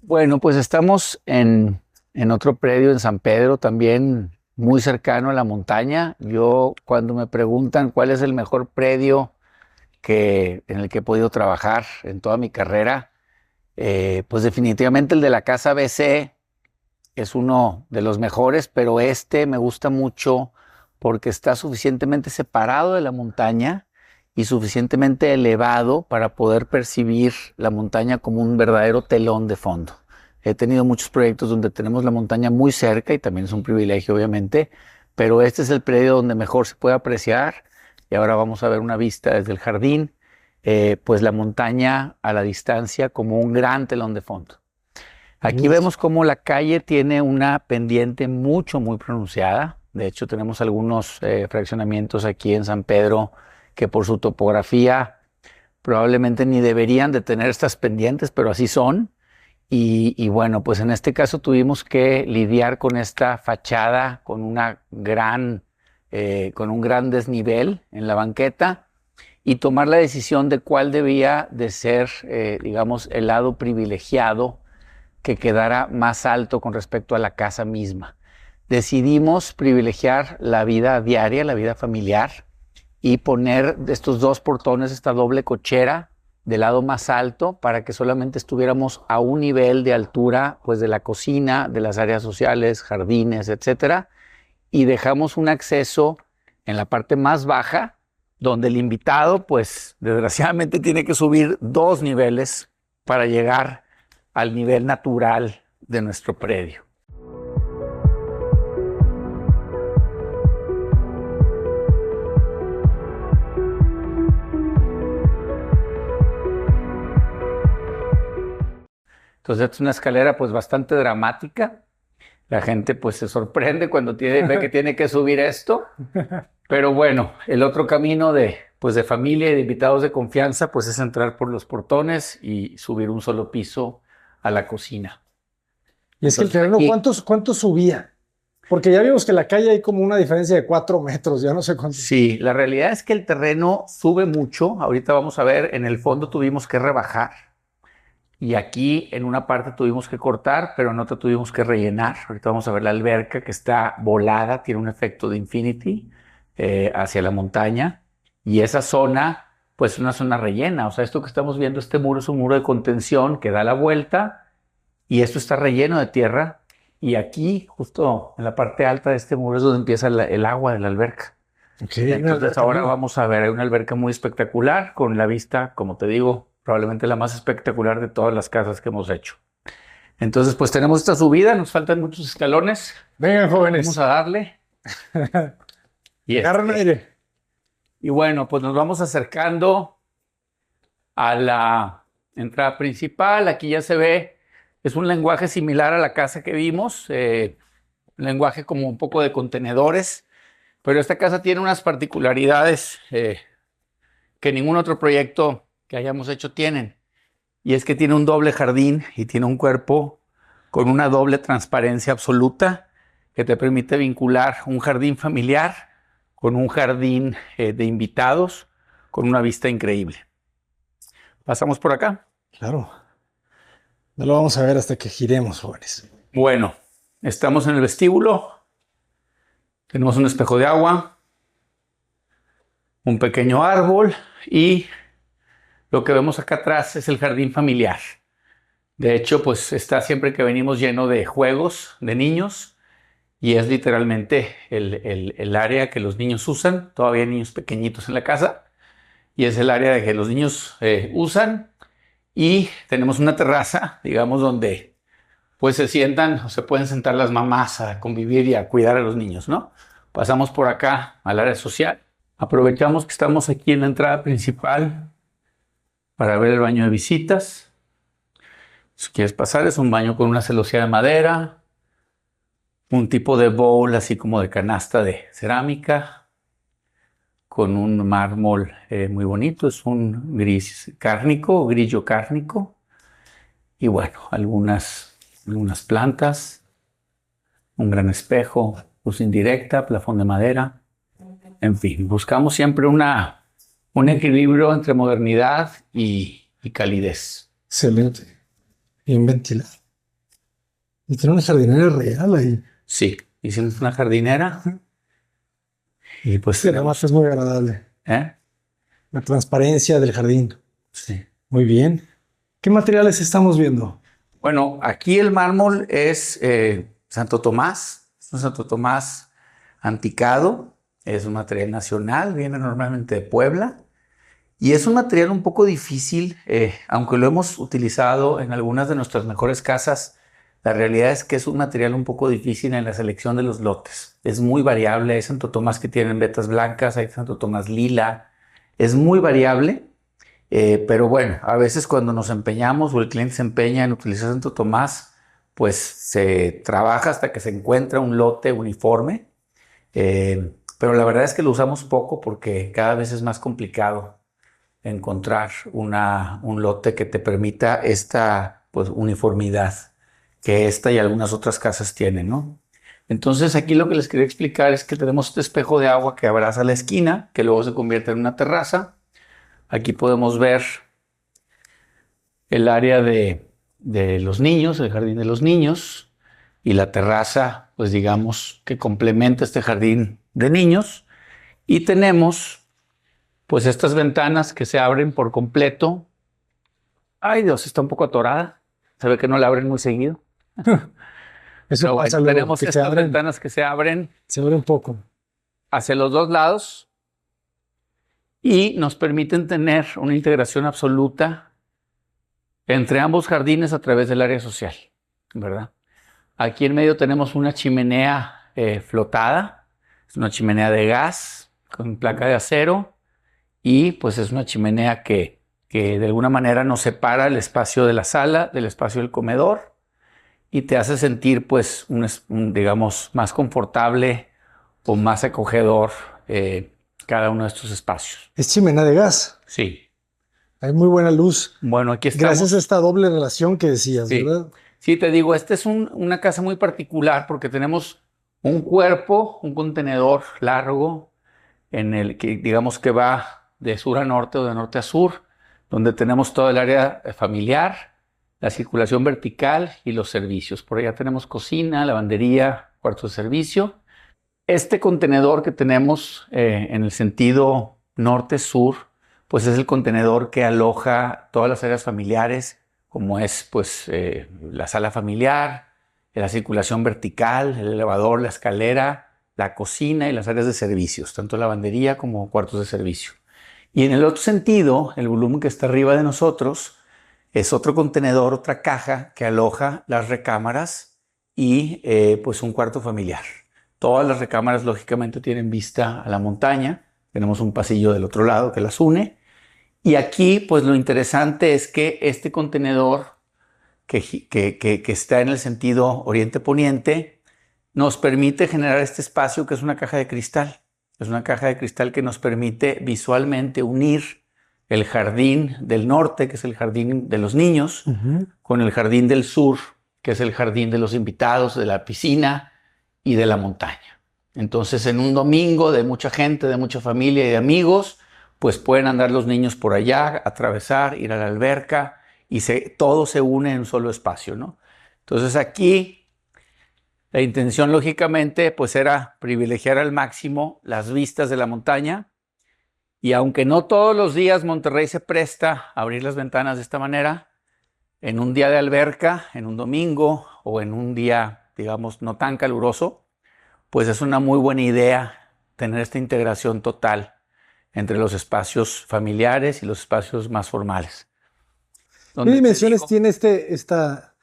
Bueno, pues estamos en otro predio en San Pedro, también muy cercano a la montaña. Yo, cuando me preguntan cuál es el mejor predio en el que he podido trabajar en toda mi carrera, pues definitivamente el de la Casa BC es uno de los mejores, pero este me gusta mucho porque está suficientemente separado de la montaña y suficientemente elevado para poder percibir la montaña como un verdadero telón de fondo. He tenido muchos proyectos donde tenemos la montaña muy cerca y también es un privilegio, obviamente, pero este es el predio donde mejor se puede apreciar y ahora vamos a ver una vista desde el jardín, pues la montaña a la distancia como un gran telón de fondo. Aquí Uf, vemos cómo la calle tiene una pendiente muy pronunciada. De hecho, tenemos algunos fraccionamientos aquí en San Pedro que por su topografía probablemente ni deberían de tener estas pendientes, pero así son. Y bueno, pues en este caso tuvimos que lidiar con esta fachada, con un gran desnivel en la banqueta y tomar la decisión de cuál debía de ser, digamos, el lado privilegiado que quedara más alto con respecto a la casa misma. Decidimos privilegiar la vida diaria, la vida familiar, y poner estos dos portones, esta doble cochera del lado más alto para que solamente estuviéramos a un nivel de altura, pues de la cocina, de las áreas sociales, jardines, etcétera, y dejamos un acceso en la parte más baja, donde el invitado, pues desgraciadamente tiene que subir 2 niveles para llegar al nivel natural de nuestro predio. Entonces es una escalera pues bastante dramática. La gente pues se sorprende cuando ve que tiene que subir esto. Pero bueno, el otro camino pues de familia y de invitados de confianza pues es entrar por los portones y subir un solo piso a la cocina. y es que el Entonces terreno, aquí, ¿cuánto subía? Porque ya vimos que la calle hay como una diferencia de 4 metros, ya no sé cuánto. sí, la realidad es que el terreno sube mucho. Ahorita vamos a ver, en el fondo tuvimos que rebajar. Y aquí en una parte tuvimos que cortar, pero en otra tuvimos que rellenar. Ahorita vamos a ver la alberca que está volada, tiene un efecto de infinity hacia la montaña. Y esa zona, pues es una zona rellena. O sea, esto que estamos viendo, este muro es un muro de contención que da la vuelta y esto está relleno de tierra. Y aquí, justo en la parte alta de este muro, es donde empieza el agua de la alberca. Ok, una Entonces alberca ahora arriba. vamos a ver una alberca muy espectacular con la vista, como te digo, probablemente la más espectacular de todas las casas que hemos hecho. Entonces pues tenemos esta subida, nos faltan muchos escalones, Vengan, vamos jóvenes. a darle y Agarren aire. y bueno, pues nos vamos acercando a la entrada principal. Aquí ya se ve, es un lenguaje similar a la casa que vimos, un lenguaje como un poco de contenedores, pero esta casa tiene unas particularidades que ningún otro proyecto que hayamos hecho tienen. Y es que tiene un doble jardín y tiene un cuerpo con una doble transparencia absoluta que te permite vincular un jardín familiar con un jardín de invitados con una vista increíble. Pasamos por acá. Claro, no lo vamos a ver hasta que giremos, jóvenes. Bueno, estamos en el vestíbulo, tenemos un espejo de agua, un pequeño árbol y lo que vemos acá atrás es el jardín familiar. De hecho, pues está siempre que venimos lleno de juegos de niños y es literalmente el área que los niños usan. Todavía hay niños pequeñitos en la casa y es el área de que los niños usan y tenemos una terraza, digamos, donde pues se sientan o se pueden sentar las mamás a convivir y a cuidar a los niños, ¿no? Pasamos por acá al área social. Aprovechamos que estamos aquí en la entrada principal para ver el baño de visitas. Si quieres pasar, es un baño con una celosía de madera, un tipo de bowl así como de canasta de cerámica, con un mármol muy bonito, es un gris cárnico, grillo cárnico, y bueno, algunas plantas, un gran espejo, luz indirecta, plafón de madera, en fin, buscamos siempre un equilibrio entre modernidad y calidez. Excelente. Bien ventilado. Y tiene una jardinera real ahí. Sí, hicimos una jardinera y pues Sí, además es muy agradable. ¿eh? La transparencia del jardín. Sí. Muy bien. ¿Qué materiales estamos viendo? Bueno, aquí el mármol es Santo Tomás, es un Santo Tomás anticado, es un material nacional, viene normalmente de Puebla y es un material un poco difícil, aunque lo hemos utilizado en algunas de nuestras mejores casas, la realidad es que es un material un poco difícil en la selección de los lotes. Es muy variable, hay Santo Tomás que tienen vetas blancas, hay Santo Tomás lila, es muy variable. Pero bueno, a veces cuando nos empeñamos o el cliente se empeña en utilizar Santo Tomás, pues se trabaja hasta que se encuentra un lote uniforme. Pero la verdad es que lo usamos poco porque cada vez es más complicado encontrar un lote que te permita esta pues, uniformidad que esta y algunas otras casas tienen, ¿no? Entonces aquí lo que les quería explicar es que tenemos este espejo de agua que abraza la esquina, que luego se convierte en una terraza. Aquí podemos ver el área de los niños, el jardín de los niños, y la terraza, pues digamos, que complementa este jardín de niños. Y tenemos, pues estas ventanas que se abren por completo. Ay, Dios, está un poco atorada. Se ve que no la abren muy seguido. Eso Pero pasa bueno, luego, tenemos que se estas abren, ventanas que se abren se abre un poco. hacia los dos lados y nos permiten tener una integración absoluta entre ambos jardines a través del área social, ¿verdad? Aquí en medio tenemos una chimenea flotada, es una chimenea de gas con placa de acero y pues es una chimenea que de alguna manera nos separa el espacio de la sala del espacio del comedor y te hace sentir pues digamos más confortable o más acogedor cada uno de estos espacios. Es chimenea de gas. Sí. Hay muy buena luz. Bueno, aquí estamos. Gracias a esta doble relación que decías, Sí. ¿verdad? Sí, te digo, esta es una casa muy particular porque tenemos un cuerpo, un contenedor largo en el que digamos que va de sur a norte o de norte a sur, donde tenemos todo el área familiar, la circulación vertical y los servicios. Por allá tenemos cocina, lavandería, cuarto de servicio. Este contenedor que tenemos en el sentido norte-sur, pues es el contenedor que aloja todas las áreas familiares, como es pues la sala familiar, la circulación vertical, el elevador, la escalera, la cocina y las áreas de servicios, tanto lavandería como cuartos de servicio. Y en el otro sentido, el volumen que está arriba de nosotros es otro contenedor, otra caja que aloja las recámaras y pues un cuarto familiar. Todas las recámaras lógicamente tienen vista a la montaña. Tenemos un pasillo del otro lado que las une. Y aquí pues lo interesante es que este contenedor que está en el sentido oriente-poniente nos permite generar este espacio que es una caja de cristal. Es una caja de cristal que nos permite visualmente unir el jardín del norte, que es el jardín de los niños, con el jardín del sur, que es el jardín de los invitados, de la piscina y de la montaña. Entonces, en un domingo de mucha gente, de mucha familia y de amigos, pues pueden andar los niños por allá, atravesar, ir a la alberca y todo se une en un solo espacio, ¿no? Entonces aquí la intención lógicamente pues era privilegiar al máximo las vistas de la montaña y aunque no todos los días Monterrey se presta a abrir las ventanas de esta manera, en un día de alberca, en un domingo o en un día digamos no tan caluroso, pues es una muy buena idea tener esta integración total entre los espacios familiares y los espacios más formales. ¿Qué dimensiones tiene esta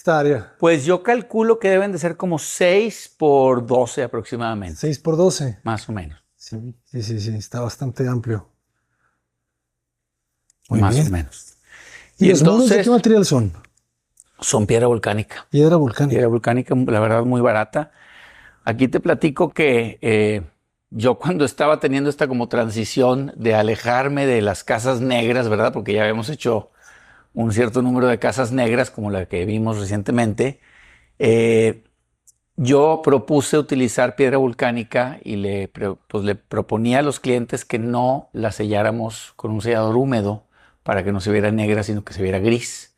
área? Pues yo calculo que deben de ser como 6 por 12 aproximadamente. 6 por 12. Más o menos. Sí, está bastante amplio. Muy más bien. O menos. ¿Y los muros de qué material son? Son piedra volcánica. Piedra volcánica. Piedra volcánica, la verdad, muy barata. Aquí te platico que yo cuando estaba teniendo esta como transición de alejarme de las casas negras, ¿verdad? Porque ya habíamos hecho un cierto número de casas negras como la que vimos recientemente, yo propuse utilizar piedra volcánica y le proponía a los clientes que no la selláramos con un sellador húmedo para que no se viera negra, sino que se viera gris.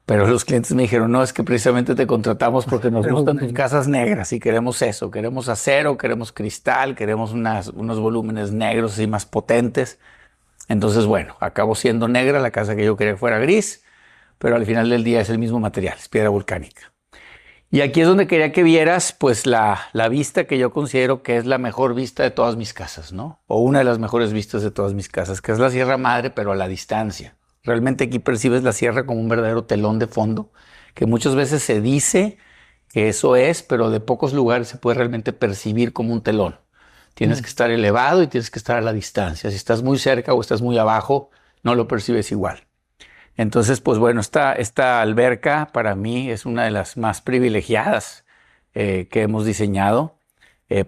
Pero los clientes me dijeron, no, es que precisamente te contratamos porque nos gustan tus casas negras y queremos eso, queremos acero, queremos cristal, queremos unos volúmenes negros y más potentes. Entonces, bueno, acabó siendo negra la casa que yo quería que fuera gris, pero al final del día es el mismo material, es piedra volcánica. Y aquí es donde quería que vieras, pues, la vista que yo considero que es la mejor vista de todas mis casas, ¿no? O una de las mejores vistas de todas mis casas, que es la Sierra Madre, pero a la distancia. Realmente aquí percibes la sierra como un verdadero telón de fondo, que muchas veces se dice que eso es, pero de pocos lugares se puede realmente percibir como un telón. Tienes que estar elevado y tienes que estar a la distancia. Si estás muy cerca o estás muy abajo, no lo percibes igual. Entonces, pues bueno, esta alberca para mí es una de las más privilegiadas que hemos diseñado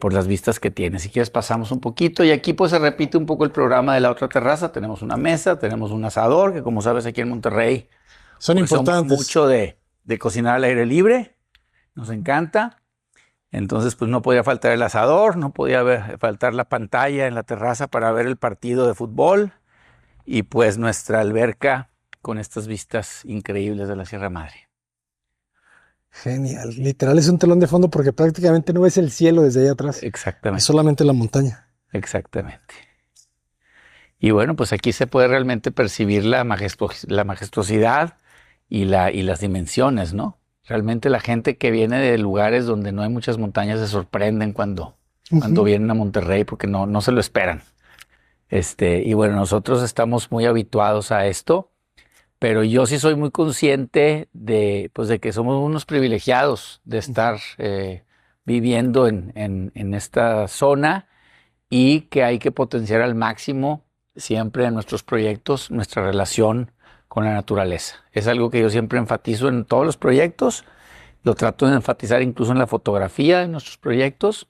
por las vistas que tiene. Si quieres pasamos un poquito y aquí pues se repite un poco el programa de la otra terraza. Tenemos una mesa, tenemos un asador, que como sabes aquí en Monterrey Son pues, importantes. somos mucho de cocinar al aire libre, nos encanta. Entonces pues no podía faltar el asador, no podía faltar la pantalla en la terraza para ver el partido de fútbol y pues nuestra alberca con estas vistas increíbles de la Sierra Madre. Genial. Literal es un telón de fondo porque prácticamente no ves el cielo desde allá atrás. Exactamente. Es solamente la montaña. Exactamente. Y bueno, pues aquí se puede realmente percibir la majestuosidad y las dimensiones, ¿no? Realmente la gente que viene de lugares donde no hay muchas montañas se sorprenden cuando vienen a Monterrey porque no se lo esperan. Y bueno, nosotros estamos muy habituados a esto, pero yo sí soy muy consciente de que somos unos privilegiados de estar viviendo en esta zona y que hay que potenciar al máximo siempre en nuestros proyectos nuestra relación con la naturaleza. Es algo que yo siempre enfatizo en todos los proyectos, lo trato de enfatizar incluso en la fotografía de nuestros proyectos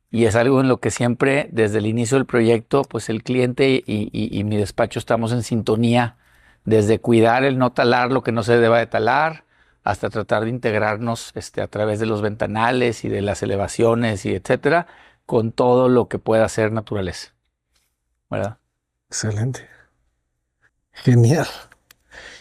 y es algo en lo que siempre desde el inicio del proyecto, pues el cliente y mi despacho estamos en sintonía desde cuidar el no talar lo que no se deba de talar hasta tratar de integrarnos a través de los ventanales y de las elevaciones y etcétera, con todo lo que pueda hacer naturaleza, ¿verdad? Excelente. Genial.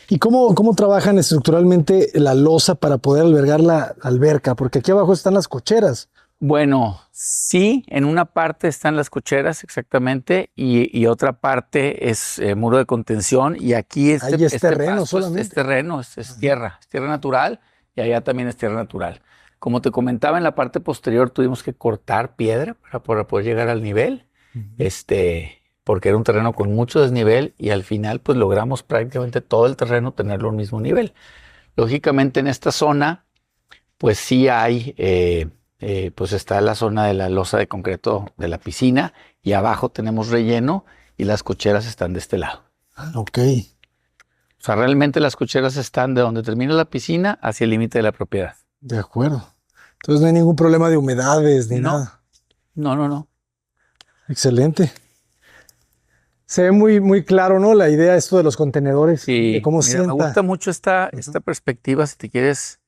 ¿Y cómo trabajan estructuralmente la losa para poder albergar la alberca? Porque aquí abajo están las cocheras. Bueno, sí, en una parte están las cocheras exactamente y otra parte es muro de contención y aquí Ahí es terreno pasto solamente. es terreno, es tierra natural y allá también es tierra natural. Como te comentaba, en la parte posterior tuvimos que cortar piedra para poder llegar al nivel, porque era un terreno con mucho desnivel y al final pues logramos prácticamente todo el terreno tenerlo al mismo nivel. Lógicamente en esta zona pues sí hay, pues está la zona de la losa de concreto de la piscina y abajo tenemos relleno y las cocheras están de este lado. Ok. O sea, realmente las cocheras están de donde termina la piscina hacia el límite de la propiedad. De acuerdo. Entonces no hay ningún problema de humedades ni nada. No. Excelente. Se ve muy claro, ¿no? La idea esto de los contenedores, Sí, de cómo mira, sienta. me gusta mucho esta perspectiva. Si te quieres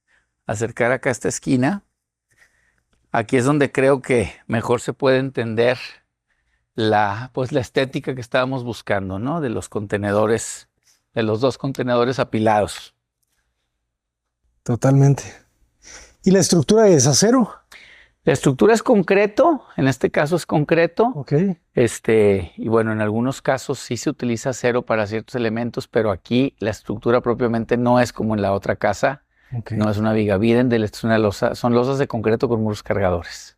acercar acá a esta esquina, aquí es donde creo que mejor se puede entender la estética que estábamos buscando, ¿no? De los contenedores, de los dos contenedores apilados. Totalmente. ¿Y la estructura es acero? La estructura es concreto, en este caso es concreto. Ok. Y bueno, en algunos casos sí se utiliza acero para ciertos elementos, pero aquí la estructura propiamente no es como en la otra casa. Okay. No es una viga Birendel, es una losa, son losas de concreto con muros cargadores.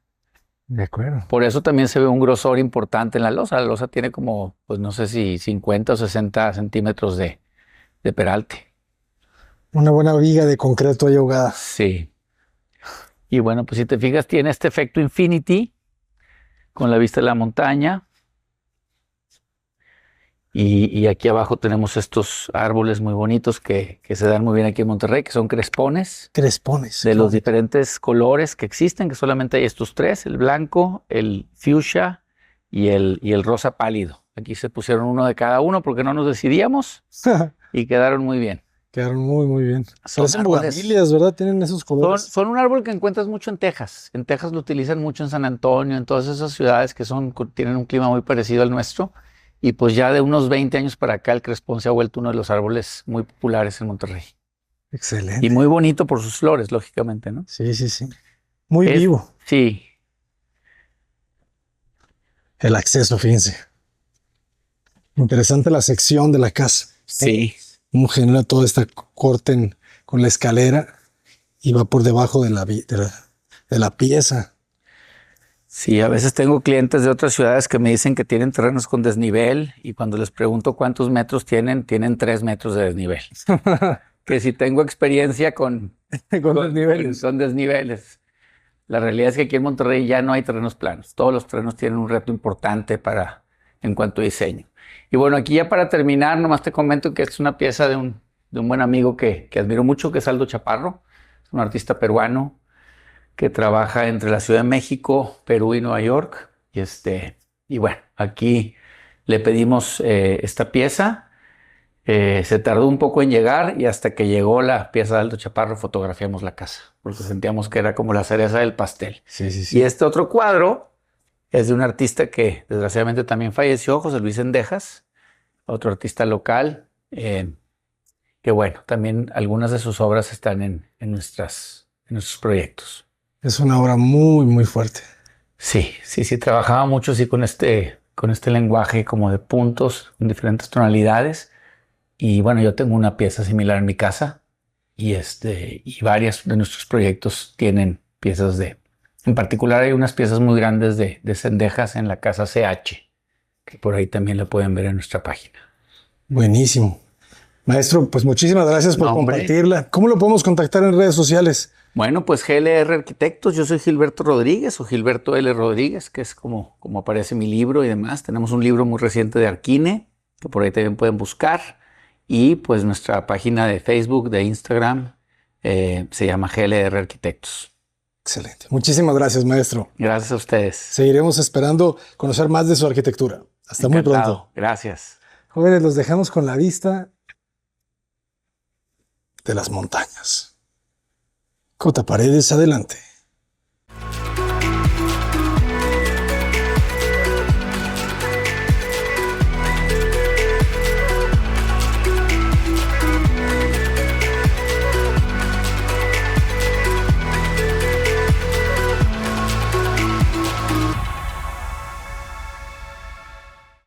De acuerdo. Por eso también se ve un grosor importante en la losa. La losa tiene como, pues no sé si 50 o 60 centímetros de peralte. Una buena viga de concreto ahí ahogada. Sí. Y bueno, pues si te fijas, tiene este efecto infinity con la vista de la montaña. Y aquí abajo tenemos estos árboles muy bonitos que se dan muy bien aquí en Monterrey, que son crespones. Crespones. De los diferentes colores que existen, que solamente hay estos tres, el blanco, el fuchsia y el rosa pálido. Aquí se pusieron uno de cada uno porque no nos decidíamos y quedaron muy bien. Quedaron muy bien. Son Parecen bugambilias, ¿verdad? Tienen esos colores. Son un árbol que encuentras mucho en Texas. En Texas lo utilizan mucho en San Antonio, en todas esas ciudades que tienen un clima muy parecido al nuestro. Y pues ya de unos 20 años para acá el crespón se ha vuelto uno de los árboles muy populares en Monterrey. Excelente. Y muy bonito por sus flores, lógicamente, ¿no? Sí, sí, sí. Muy vivo. Sí, El acceso, fíjense. Interesante la sección de la casa. sí. Cómo genera todo este corte con la escalera y va por debajo de la pieza. Sí, a veces tengo clientes de otras ciudades que me dicen que tienen terrenos con desnivel y cuando les pregunto cuántos metros tienen 3 metros de desnivel. Que si tengo experiencia con Desniveles. son desniveles. La realidad es que aquí en Monterrey ya no hay terrenos planos. Todos los terrenos tienen un reto importante en cuanto a diseño. Y bueno, aquí ya para terminar, nomás te comento que es una pieza de un buen amigo que admiro mucho, que es Aldo Chaparro. Es un artista peruano que trabaja entre la Ciudad de México, Perú y Nueva York. Y bueno, aquí le pedimos esta pieza. Se tardó un poco en llegar y hasta que llegó la pieza de Aldo Chaparro fotografiamos la casa, porque sentíamos que era como la cereza del pastel. Sí, sí, sí. Y este otro cuadro es de un artista que desgraciadamente también falleció, José Luis Sendejas, otro artista local, que bueno, también algunas de sus obras están en nuestros proyectos. Es una obra muy, muy fuerte. Sí, sí, sí, trabajaba mucho sí, con este lenguaje como de puntos, con diferentes tonalidades. Y bueno, yo tengo una pieza similar en mi casa y varias de nuestros proyectos tienen piezas en particular hay unas piezas muy grandes de Cendejas en la casa CH, que por ahí también la pueden ver en nuestra página. Buenísimo. Maestro, pues muchísimas gracias por No, hombre. compartirla. ¿Cómo lo podemos contactar en redes sociales? Bueno, pues GLR Arquitectos, yo soy Gilberto Rodríguez o Gilberto L. Rodríguez, que es como aparece mi libro y demás. Tenemos un libro muy reciente de Arquine, que por ahí también pueden buscar. Y pues nuestra página de Facebook, de Instagram, se llama GLR Arquitectos. Excelente. Muchísimas gracias, maestro. Gracias a ustedes. Seguiremos esperando conocer más de su arquitectura. Hasta muy Encantado. pronto. Gracias. Jóvenes, los dejamos con la vista de las montañas. Cota Paredes, adelante.